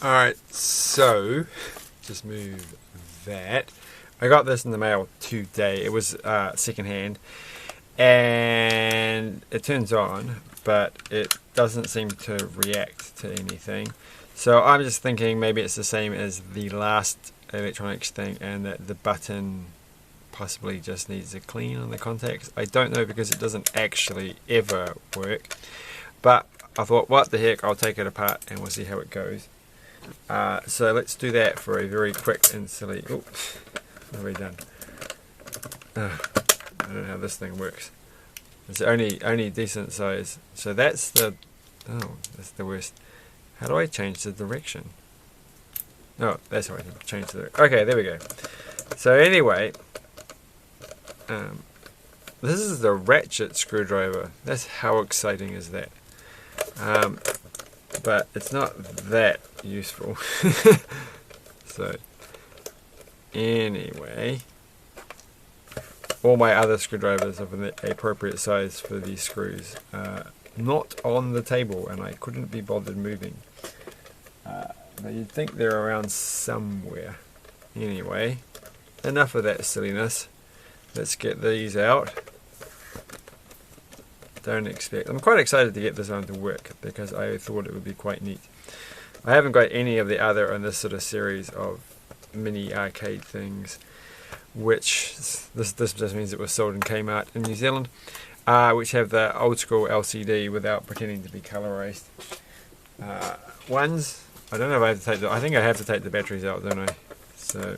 Alright, so just move that. I got this in the mail today. It was second hand, and it turns on, but it doesn't seem to react to anything. So I'm just thinking maybe it's the same as the last electronics thing, and that the button possibly just needs a clean on the contacts. I don't know, because it doesn't actually ever work. But I thought, what the heck, I'll take it apart and we'll see how it goes. So let's do that for a very quick and silly... Oops, what have we done? I don't know how this thing works. It's only decent size. So that's the... Oh, that's the worst. How do I change the direction? Oh, that's how I can change the direction. Okay, there we go. So anyway... this is the ratchet screwdriver. That's how exciting is that? But it's not that useful. So anyway, all my other screwdrivers of an appropriate size for these screws not on the table, and I couldn't be bothered moving. But you'd think they're around somewhere. Anyway, enough of that silliness. Let's get these out. I'm quite excited to get this one to work, because I thought it would be quite neat. I haven't got any of the other in this sort of series of mini arcade things, which this just means it was sold in Kmart in New Zealand, which have the old school LCD without pretending to be colorized ones. I don't know if I have to take I think I have to take the batteries out, don't I? So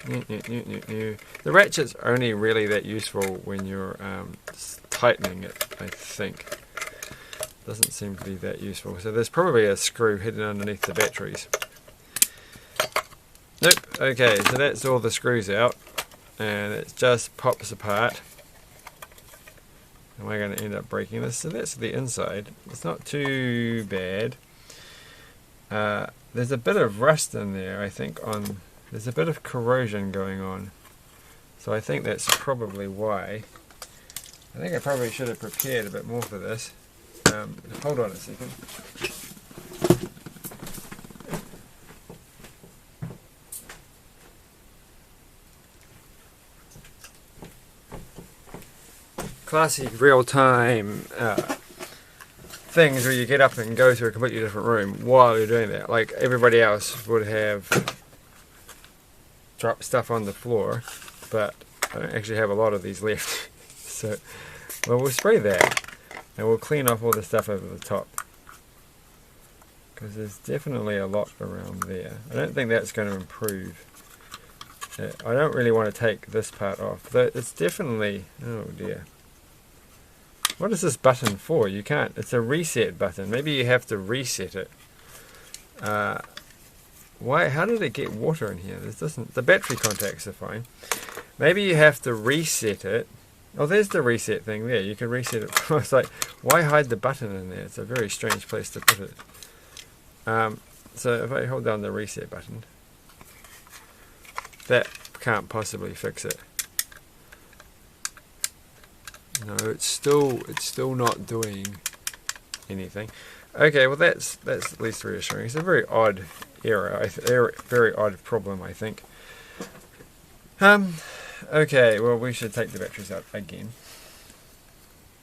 the ratchet's only really that useful when you're tightening it, I think. Doesn't seem to be that useful. So there's probably a screw hidden underneath the batteries. Nope. Okay, so that's all the screws out, and it just pops apart. Am I going to end up breaking this? So that's the inside. It's not too bad. There's a bit of rust in there, I think, there's a bit of corrosion going on. So I think that's probably why. I think I probably should have prepared a bit more for this. Hold on a second. Classic real-time things where you get up and go to a completely different room while you're doing that. Like everybody else would have dropped stuff on the floor, but I don't actually have a lot of these left. So, well, we'll spray that, and we'll clean off all the stuff over the top, because there's definitely a lot around there. I don't think that's going to improve. I don't really want to take this part off, but it's definitely... Oh dear. What is this button for? You can't... It's a reset button. Maybe you have to reset it. Why? How did it get water in here? This doesn't... The battery contacts are fine. Maybe you have to reset it. Oh, there's the reset thing there. You can reset it. It's like, why hide the button in there? It's a very strange place to put it. So if I hold down the reset button, that can't possibly fix it. No, it's still not doing anything. Okay, well that's at least reassuring. It's a very odd error, very odd problem, I think. Okay, well we should take the batteries out again,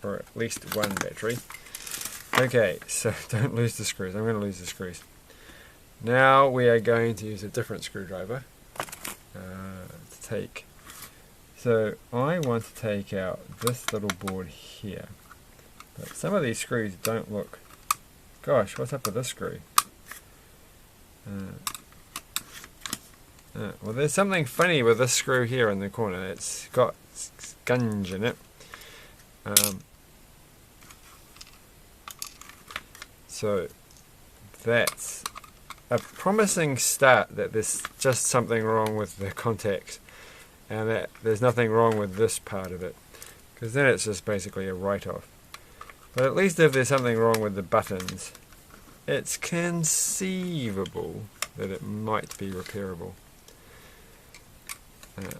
or at least one battery. Okay, so don't lose the screws. I'm going to lose the screws. Now we are going to use a different screwdriver to take. So I want to take out this little board here. But some of these screws don't look... Gosh, what's up with this screw? Well, there's something funny with this screw here in the corner. It's got skunge in it. So that's a promising start, that there's just something wrong with the contacts, and that there's nothing wrong with this part of it, because then it's just basically a write-off. But at least if there's something wrong with the buttons, it's conceivable that it might be repairable.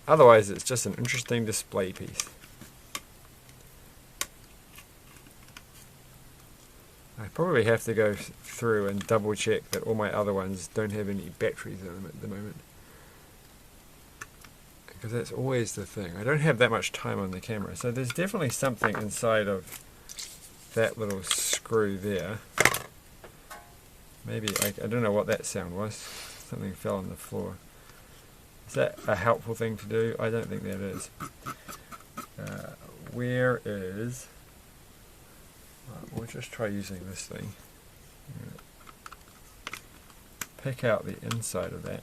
Otherwise it's just an interesting display piece. I probably have to go through and double check that all my other ones don't have any batteries in them at the moment. Because that's always the thing. I don't have that much time on the camera. So there's definitely something inside of that little screw there. Maybe, I don't know what that sound was. Something fell on the floor. Is that a helpful thing to do? I don't think that is. Where is... we'll just try using this thing. Pick out the inside of that.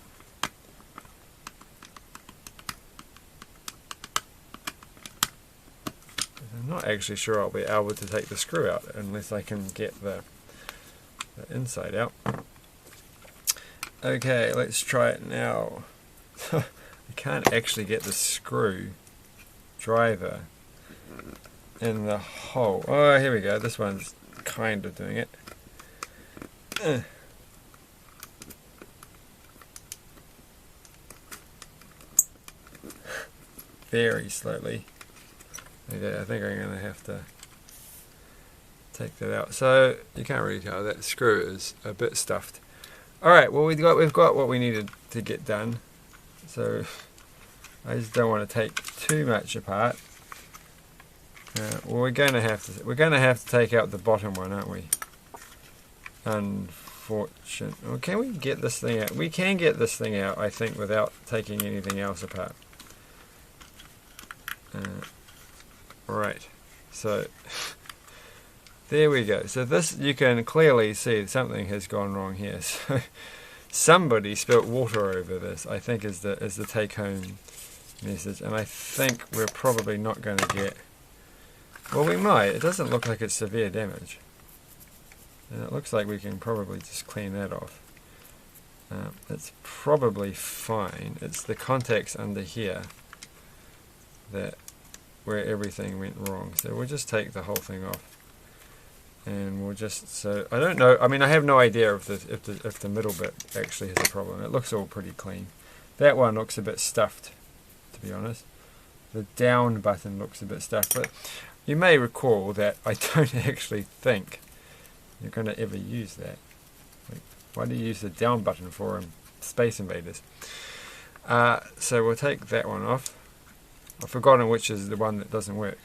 I'm not actually sure I'll be able to take the screw out unless I can get the inside out. Okay, let's try it now. I can't actually get the screw driver in the hole. Oh, here we go. This one's kind of doing it. Very slowly. Okay, I think I'm going to have to take that out. So you can't really tell that screw is a bit stuffed. All right, well we've got what we needed to get done. So I just don't want to take too much apart. Well, we're going to have to take out the bottom one, aren't we? Unfortunate. Well, can we get this thing out? We can get this thing out, I think, without taking anything else apart. Right. So there we go. So this, you can clearly see something has gone wrong here. So somebody spilt water over this, I think, is the take-home message. And I think we're probably not going to get... Well, we might. It doesn't look like it's severe damage. And it looks like we can probably just clean that off. It's probably fine. It's the contacts under here that where everything went wrong. So we'll just take the whole thing off. And we'll just, so I don't know, I mean I have no idea if the middle bit actually has a problem. It looks all pretty clean. That one looks a bit stuffed, to be honest. The down button looks a bit stuffed, but you may recall that I don't actually think you're going to ever use that. Like, why do you use the down button for Space Invaders? So we'll take that one off. I've forgotten which is the one that doesn't work.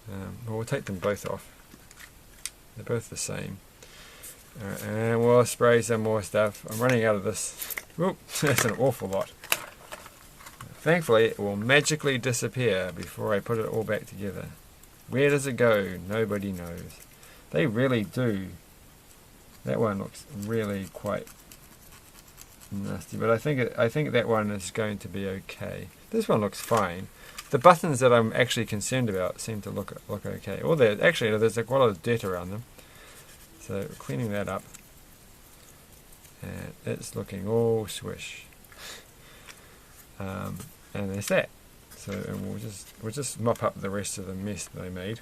Well, we'll take them both off. They're both the same. And we'll spray some more stuff. I'm running out of this. Oop, that's an awful lot. Thankfully, it will magically disappear before I put it all back together. Where does it go? Nobody knows. They really do. That one looks really quite nasty, but I think that one is going to be okay. This one looks fine. The buttons that I'm actually concerned about seem to look okay. Or there's quite a lot of dirt around them. So cleaning that up, and it's looking all swish. And there's that. So and we'll just mop up the rest of the mess that I made,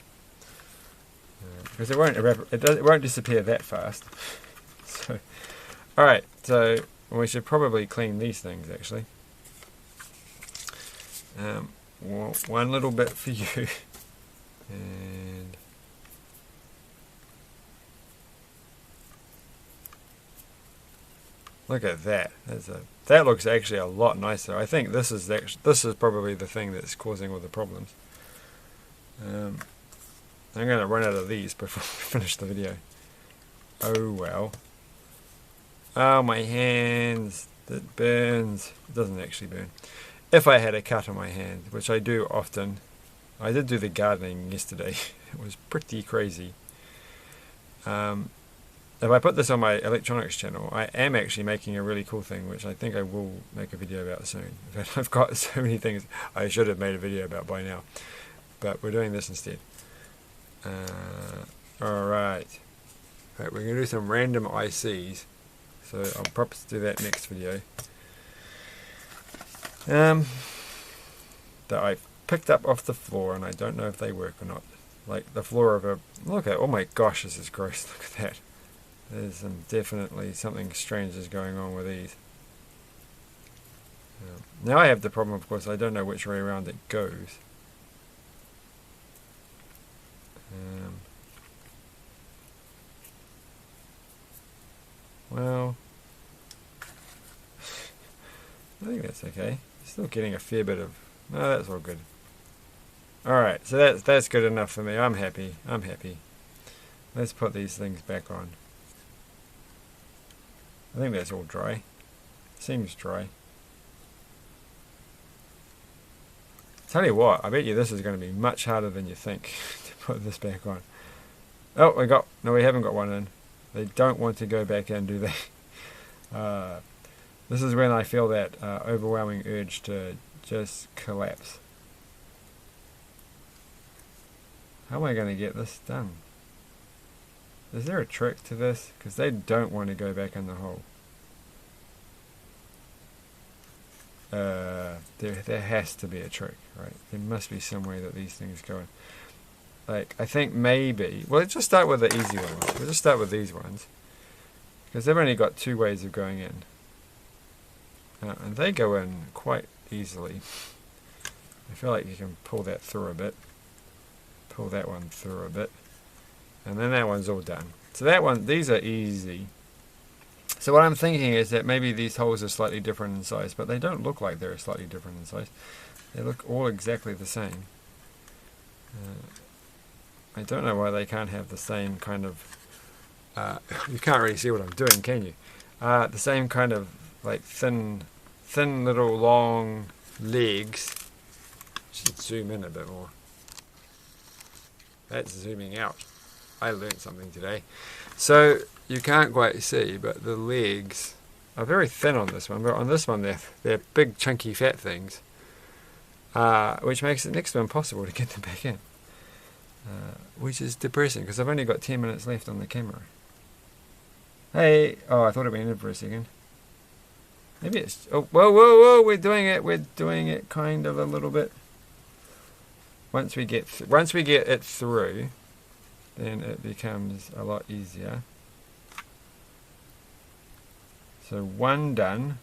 because it won't disappear that fast. So, all right. So we should probably clean these things actually. Well, one little bit for you, and look at that. That looks actually a lot nicer. I think this is probably the thing that's causing all the problems. I'm going to run out of these before we finish the video. Oh well. Oh, my hands. It burns. It doesn't actually burn. If I had a cut on my hand, which I do often. I did do the gardening yesterday. It was pretty crazy. If I put this on my electronics channel, I am actually making a really cool thing, which I think I will make a video about soon. In fact, I've got so many things I should have made a video about by now. But we're doing this instead. Alright. We're going to do some random ICs. So I'll probably do that next video. That I picked up off the floor, and I don't know if they work or not. Like the floor of a... Look at... Oh my gosh, this is gross. Look at that. There's definitely something strange is going on with these. Now I have the problem, of course, I don't know which way around it goes. think that's okay. Still getting a fair bit of... No, that's all good. Alright, so that's good enough for me. I'm happy. I'm happy. Let's put these things back on. I think that's all dry. Seems dry. Tell you what, I bet you this is going to be much harder than you think to put this back on. Oh, we haven't got one in. They don't want to go back in, do they? This is when I feel that overwhelming urge to just collapse. How am I going to get this done? Is there a trick to this? Because they don't want to go back in the hole. There has to be a trick, right? There must be some way that these things go in. Like, I think maybe... Well, let's just start with the easy ones. We'll just start with these ones. Because they've only got 2 ways of going in. And they go in quite easily. I feel like you can pull that through a bit. Pull that one through a bit. And then that one's all done. So that one, these are easy. So what I'm thinking is that maybe these holes are slightly different in size, but they don't look like they're slightly different in size. They look all exactly the same. I don't know why they can't have the same kind of... you can't really see what I'm doing, can you? The same kind of like thin little long legs. Should zoom in a bit more. That's zooming out. I learned something today. So you can't quite see, but the legs are very thin on this one. But on this one, they're big, chunky, fat things, which makes it next to impossible to get them back in. Which is depressing because I've only got 10 minutes left on the camera. Hey, oh, I thought it went in for a second. Maybe it's... Oh, whoa! We're doing it kind of a little bit. Once we get it through, then it becomes a lot easier. So one done.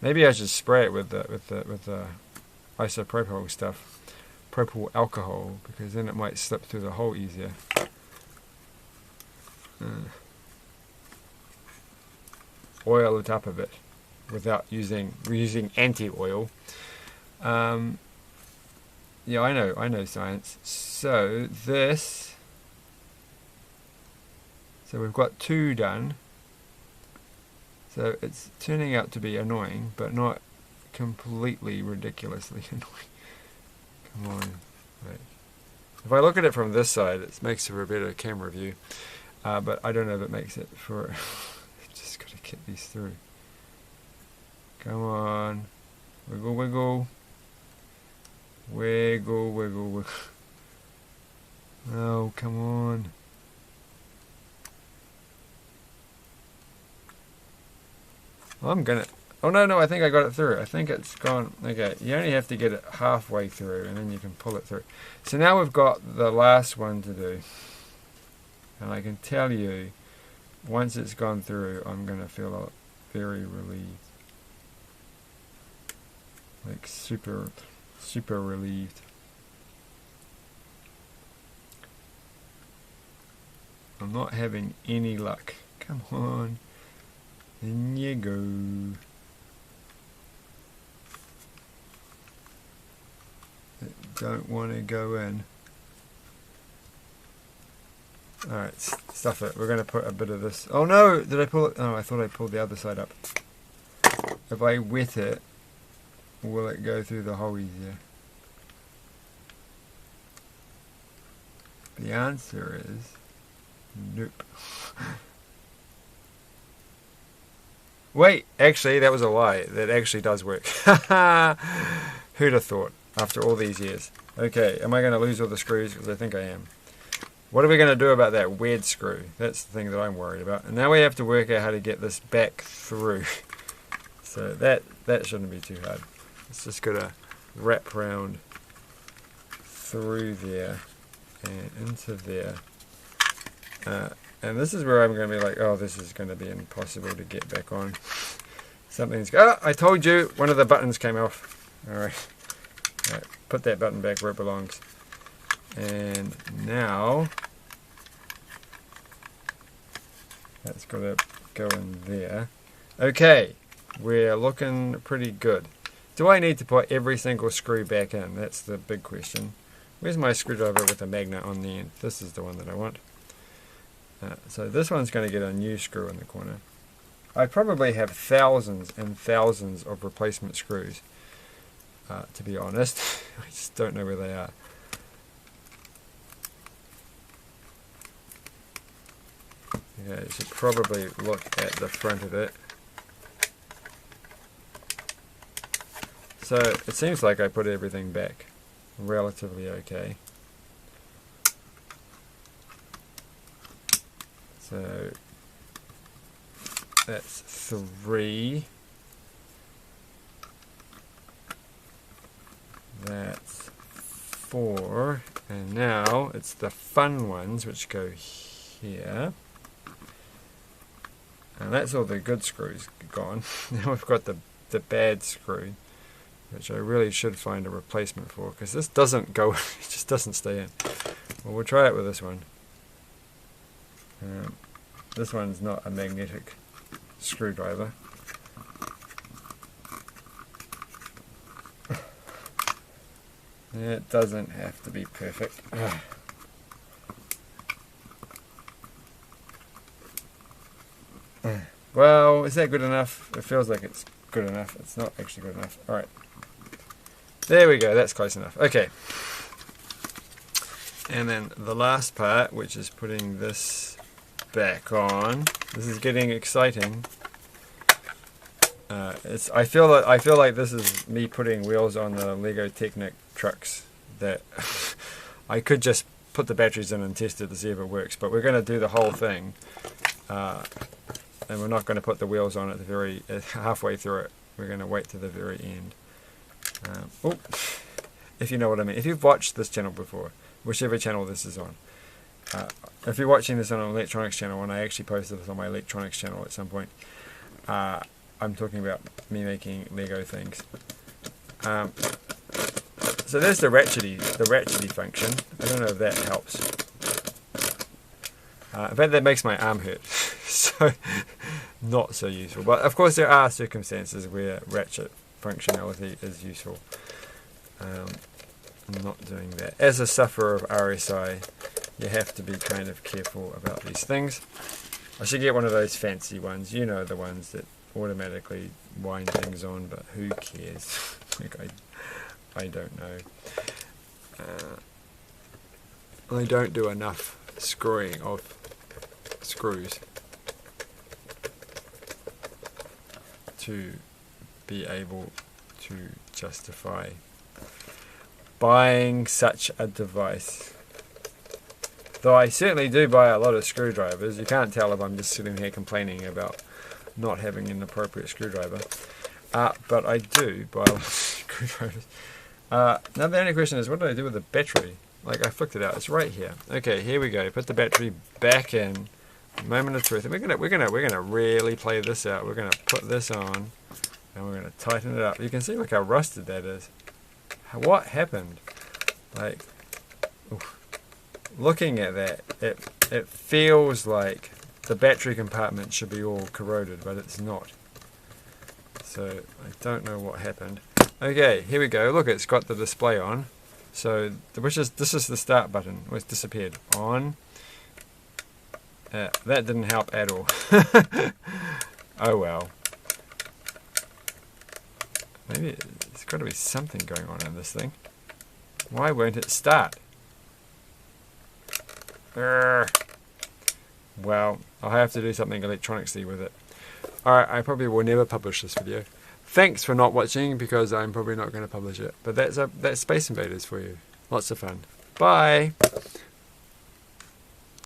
Maybe I should spray it with the isopropyl stuff, propyl alcohol, because then it might slip through the hole easier. Oil it up a bit without using anti-oil. Yeah, I know science. So we've got 2 done. So it's turning out to be annoying, but not completely ridiculously annoying. Come on. Right. If I look at it from this side, it makes for a better camera view. But I don't know if it makes it for... Just got to get these through. Come on. Wiggle, wiggle. Wiggle, wiggle, wiggle. Oh, come on. I'm gonna... Oh, no, I think I got it through. I think it's gone... Okay, you only have to get it halfway through, and then you can pull it through. So now we've got the last one to do. And I can tell you, once it's gone through, I'm going to feel very relieved. Like super relieved. I'm not having any luck. Come on. In you go. Don't want to go in. Alright, stuff it. We're going to put a bit of this. Oh no! Did I pull it? Oh, I thought I pulled the other side up. If I wet it, will it go through the hole easier? The answer is nope. Wait, actually, that was a lie. That actually does work. Who'd have thought after all these years? Okay, am I going to lose all the screws? Because I think I am. What are we going to do about that weird screw? That's the thing that I'm worried about. And now we have to work out how to get this back through. So that shouldn't be too hard. It's just got to wrap round through there and into there. And this is where I'm going to be like, oh, this is going to be impossible to get back on. Something's... Oh, I told you, one of the buttons came off. Alright, put that button back where it belongs. And now, that's got to go in there. Okay, we're looking pretty good. Do I need to put every single screw back in? That's the big question. Where's my screwdriver with a magnet on the end? This is the one that I want. So this one's going to get a new screw in the corner. I probably have thousands and thousands of replacement screws, to be honest. I just don't know where they are. Okay, you should probably look at the front of it. So it seems like I put everything back relatively okay. So that's 3. That's 4. And now it's the fun ones which go here. And that's all the good screws gone. Now we've got the bad screw, which I really should find a replacement for, because this doesn't go, it just doesn't stay in. Well, we'll try it with this one. This one's not a magnetic screwdriver. It doesn't have to be perfect. Well, is that good enough? It feels like it's good enough. It's not actually good enough. Alright. There we go. That's close enough. Okay. And then the last part, which is putting this back on. This is getting exciting. I feel like this is me putting wheels on the Lego Technic trucks. That I could just put the batteries in and test it to see if it works, but we're going to do the whole thing, and we're not going to put the wheels on at the very halfway through it. We're going to wait to the very end. If you know what I mean. If you've watched this channel before, whichever channel this is on. If you're watching this on an electronics channel, and I actually posted this on my electronics channel at some point, I'm talking about me making Lego things. So there's the ratchety function. I don't know if that helps. In fact, that makes my arm hurt. So, not so useful. But of course there are circumstances where ratchet functionality is useful. I'm not doing that. As a sufferer of RSI, you have to be kind of careful about these things. I should get one of those fancy ones, you know, the ones that automatically wind things on, but who cares? Like, I don't know. I don't do enough screwing of screws to be able to justify buying such a device. Though I certainly do buy a lot of screwdrivers. You can't tell if I'm just sitting here complaining about not having an appropriate screwdriver. But I do buy a lot of screwdrivers. Now the only question is, what do I do with the battery? Like, I flicked it out. It's right here. Okay, here we go. Put the battery back in. Moment of truth. And we're gonna really play this out. We're gonna put this on, and we're gonna tighten it up. You can see look how rusted that is. What happened? Like, oof. Looking at that, it feels like the battery compartment should be all corroded, but it's not. So I don't know what happened. Okay, here we go. Look, it's got the display on. So this is the start button. Oh, it's disappeared. On. That didn't help at all. Oh well. Maybe there's got to be something going on in this thing. Why won't it start? Well, I'll have to do something electronicsy with it. Alright, I probably will never publish this video. Thanks for not watching, because I'm probably not going to publish it. But that's Space Invaders for you. Lots of fun. Bye!